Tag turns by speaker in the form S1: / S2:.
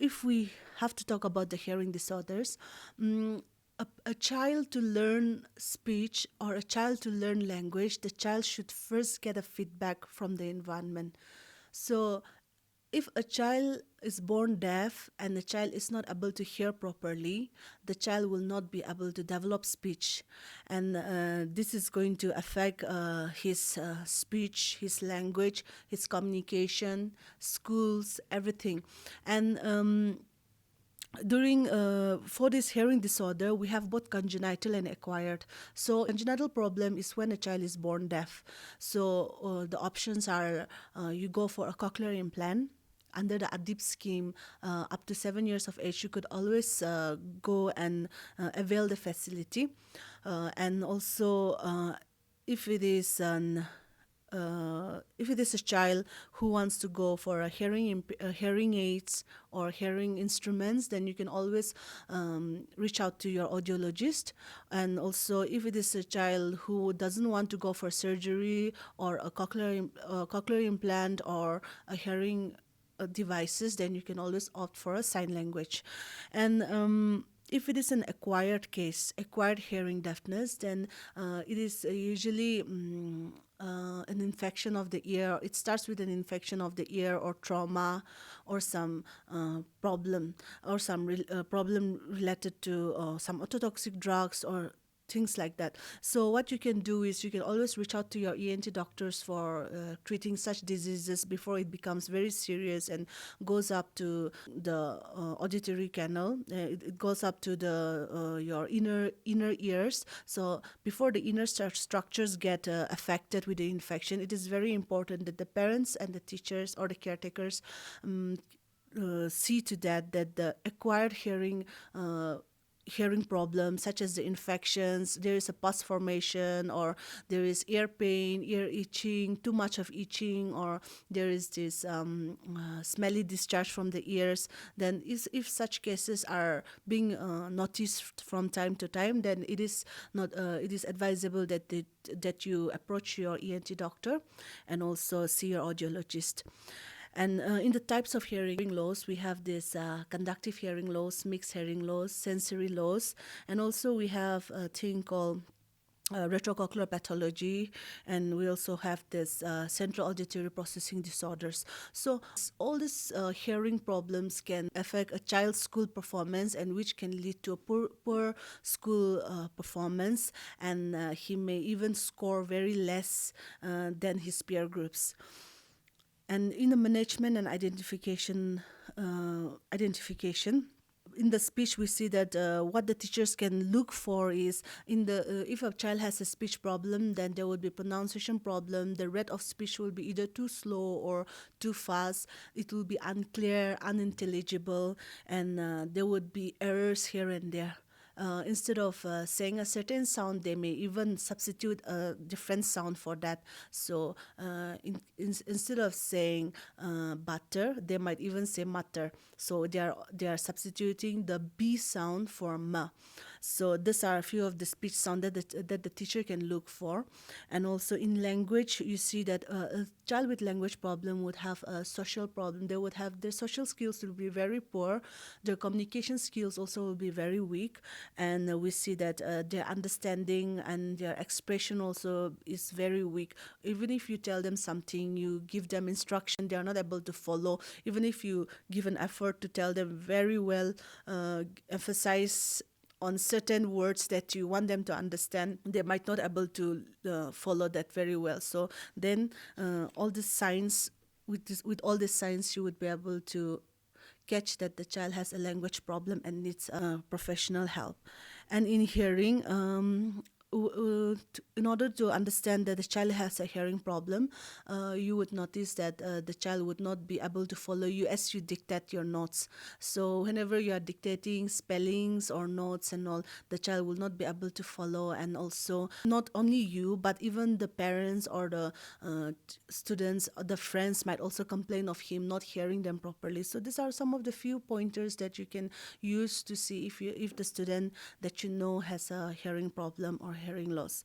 S1: if we have to talk about the hearing disorders, a child to learn speech or a child to learn language, the child should first get a feedback from the environment. So if a child is born deaf and the child is not able to hear properly, the child will not be able to develop speech. And this is going to affect his speech, his language, his communication, schools, everything. And for this hearing disorder, we have both congenital and acquired. So congenital problem is when a child is born deaf. So the options are you go for a cochlear implant. Under the ADIP scheme, up to 7 years of age, you could always go and avail the facility. And also, if it is a child who wants to go for a hearing aids or hearing instruments, then you can always reach out to your audiologist. And also, if it is a child who doesn't want to go for surgery or a cochlear implant or a hearing devices, then you can always opt for a sign language. And if it is an acquired case, acquired hearing deafness, then it is usually an infection of the ear. It starts with an infection of the ear or trauma or some problem or some problem related to some ototoxic drugs or things like that. So what you can do is you can always reach out to your ENT doctors for treating such diseases before it becomes very serious and goes up to the auditory canal. It goes up to the your inner ears. So before the inner structures get affected with the infection, it is very important that the parents and the teachers or the caretakers see to that the acquired hearing problems such as the infections, there is a pus formation, or there is ear pain, ear itching, too much of itching, or there is this smelly discharge from the ears, then if such cases are being noticed from time to time, then it is advisable that you approach your ENT doctor and also see your audiologist. And in the types of hearing loss, we have this conductive hearing loss, mixed hearing loss, sensory loss, and also we have a thing called retrocochlear pathology, and we also have this central auditory processing disorders. So all these hearing problems can affect a child's school performance, and which can lead to a poor school performance, and he may even score very less than his peer groups. And in the management and identification, in the speech, we see that what the teachers can look for is if a child has a speech problem, then there would be pronunciation problem. The rate of speech will be either too slow or too fast. It will be unclear, unintelligible, and there would be errors here and there. Instead of saying a certain sound, they may even substitute a different sound for that. So instead of saying butter, they might even say mutter. So they are substituting the B sound for M. So these are a few of the speech sounds that the teacher can look for. And also in language, you see that a child with language problem would have a social problem. They would have their social skills will be very poor. Their communication skills also will be very weak. And we see that their understanding and their expression also is very weak. Even if you tell them something, you give them instruction, they are not able to follow. Even if you give an effort to tell them very well, emphasize on certain words that you want them to understand, they might not able to follow that very well. So then all the signs, with all the signs, you would be able to catch that the child has a language problem and needs professional help. And in hearing, in order to understand that the child has a hearing problem, you would notice that the child would not be able to follow you as you dictate your notes. So whenever you are dictating spellings or notes and all, the child will not be able to follow. And also not only you, but even the parents or the students or the friends might also complain of him not hearing them properly. So these are some of the few pointers that you can use to see if the student that you know has a hearing problem or hearing loss.